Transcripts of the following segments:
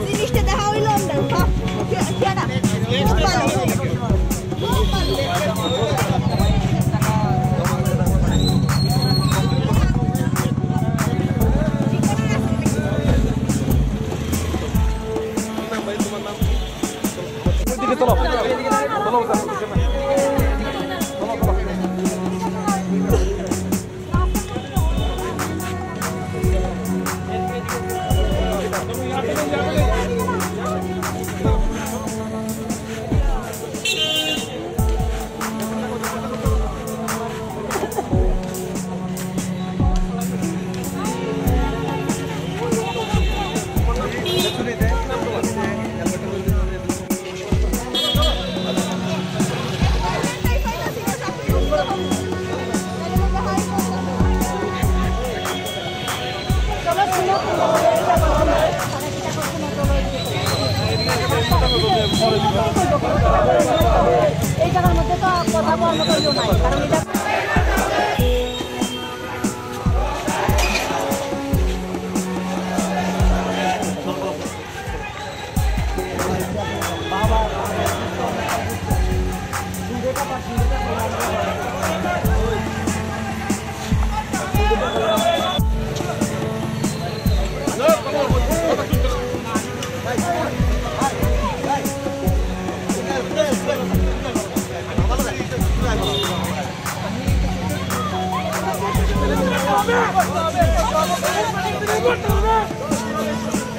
জিনিসটা দেখা হইল এই জায়গার মধ্যে তো কথা বলার মতো কেউ নাই, কারণ এটা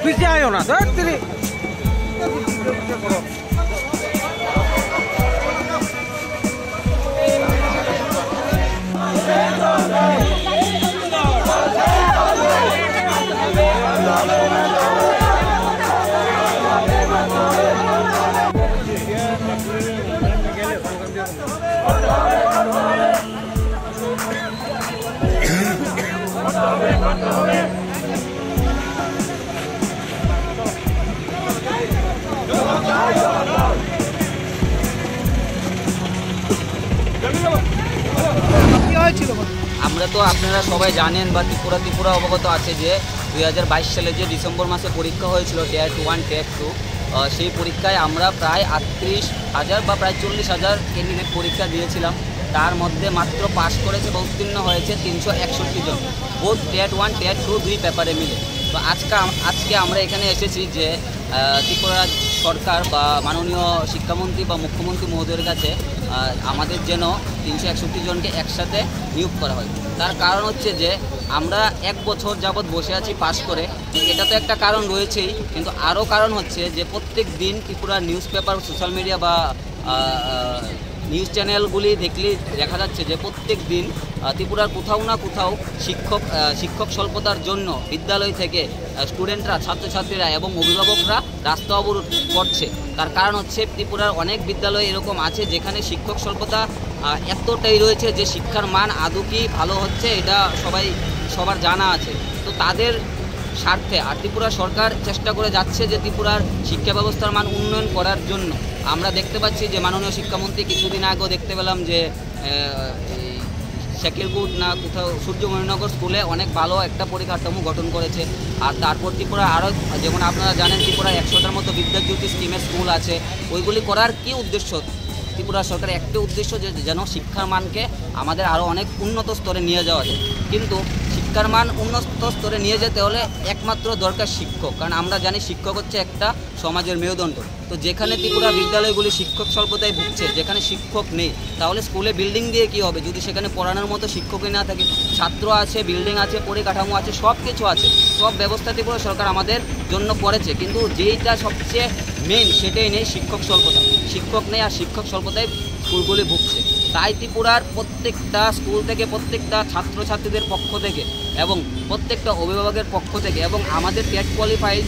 पीछे आयो ना सर तेरी আমরা তো আপনারা সবাই জানেন বা ত্রিপুরা অবগত আছে যে 2022 সালে যে ডিসেম্বর মাসে পরীক্ষা হয়েছিল টিয়ার 1 টিয়ার 2, সেই পরীক্ষায় আমরা প্রায় 38,000 বা প্রায় 40,000 ক্যান্ডিডেট পরীক্ষা দিয়েছিলাম। তার মধ্যে মাত্র পাস করেছে বা উত্তীর্ণ হয়েছে 361 জন, বোধ টিয়ার 1 টিয়ার 2 দুই পেপারে মিলে। তো আজকে আমরা এখানে এসেছি যে ত্রিপুরা সরকার বা মাননীয় শিক্ষামন্ত্রী বা মুখ্যমন্ত্রী মহোদয়ের কাছে আমাদের যেন 361 জনকে একসাথে নিয়োগ করা হয়। তার কারণ হচ্ছে যে আমরা 1 বছর যাবৎ বসে আছি পাস করে, এটা তো একটা কারণ রয়েছেই, কিন্তু আরও কারণ হচ্ছে যে প্রত্যেক দিন ত্রিপুরার নিউজ পেপার, সোশ্যাল মিডিয়া বা নিউজ চ্যানেলগুলি দেখলেই দেখা যাচ্ছে যে প্রত্যেক দিন ত্রিপুরার কোথাও না কোথাও শিক্ষক স্বল্পতার জন্য বিদ্যালয় থেকে স্টুডেন্টরা, ছাত্রছাত্রীরা এবং অভিভাবকরা রাস্তা অবরোধ করছে। তার কারণ হচ্ছে ত্রিপুরার অনেক বিদ্যালয় এরকম আছে যেখানে শিক্ষক স্বল্পতা এতটাই রয়েছে যে শিক্ষার মান আদৌ কি ভালো হচ্ছে এটা সবার জানা আছে। তো তাদের স্বার্থে আর ত্রিপুরা সরকার চেষ্টা করে যাচ্ছে যে ত্রিপুরার শিক্ষা ব্যবস্থার মান উন্নয়ন করার জন্য। আমরা দেখতে পাচ্ছি যে মাননীয় শিক্ষামন্ত্রী কিছুদিন আগেও দেখতে পেলাম যে শেকিরগুড না কোথাও সূর্যমণিনগর স্কুলে অনেক ভালো একটা পরিকাঠামো গঠন করেছে। আর তারপর ত্রিপুরা আরও, যেমন আপনারা জানেন ত্রিপুরা 100টার মতো বিদ্যাজ্যোতি স্কিমের স্কুল আছে। ওইগুলি করার কি উদ্দেশ্য? ত্রিপুরা সরকারের একটা উদ্দেশ্য যে যেন শিক্ষার মানকে আমাদের আরও অনেক উন্নত স্তরে নিয়ে যাওয়া যায়। কিন্তু শিক্ষার মান উন্নত স্তরে নিয়ে যেতে হলে একমাত্র দরকার শিক্ষক, কারণ আমরা জানি শিক্ষক হচ্ছে একটা সমাজের মেরুদণ্ড। তো যেখানে ত্রিপুরা বিদ্যালয়গুলি শিক্ষক স্বল্পতায় ভুগছে, যেখানে শিক্ষক নেই, তাহলে স্কুলে বিল্ডিং দিয়ে কি হবে যদি সেখানে পড়ানোর মতো শিক্ষকই না থাকে? ছাত্র আছে, বিল্ডিং আছে, পরিকাঠামো আছে, সব কিছু আছে, সব ব্যবস্থা ত্রিপুরা সরকার আমাদের জন্য করেছে, কিন্তু যেইটা সবচেয়ে মেইন সেটাই নেই, শিক্ষক স্বল্পতা। শিক্ষক নেই আর শিক্ষক স্বল্পতায় স্কুলগুলি ভুগছে। তাই ত্রিপুরার প্রত্যেকটা স্কুল থেকে, প্রত্যেকটা ছাত্রছাত্রীদের পক্ষ থেকে এবং প্রত্যেকটা অভিভাবকের পক্ষ থেকে এবং আমাদের টেট কোয়ালিফাইড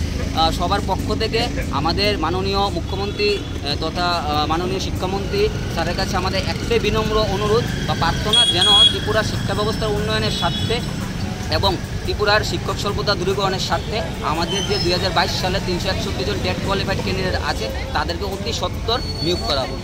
সবার পক্ষ থেকে আমাদের মাননীয় মুখ্যমন্ত্রী তথা মাননীয় শিক্ষামন্ত্রী স্যারের কাছে আমাদের একটাই বিনম্র অনুরোধ বা প্রার্থনা, যেন ত্রিপুরা শিক্ষা ব্যবস্থার উন্নয়নের স্বার্থে এবং ত্রিপুরার শিক্ষক স্বল্পতা দূরীকরণের স্বার্থে আমাদের যে 2022 সালে 361 জন টেট কোয়ালিফাইড ক্যান্ডিডেট আছে তাদেরকে অতি সত্বর নিয়োগ করা হবে।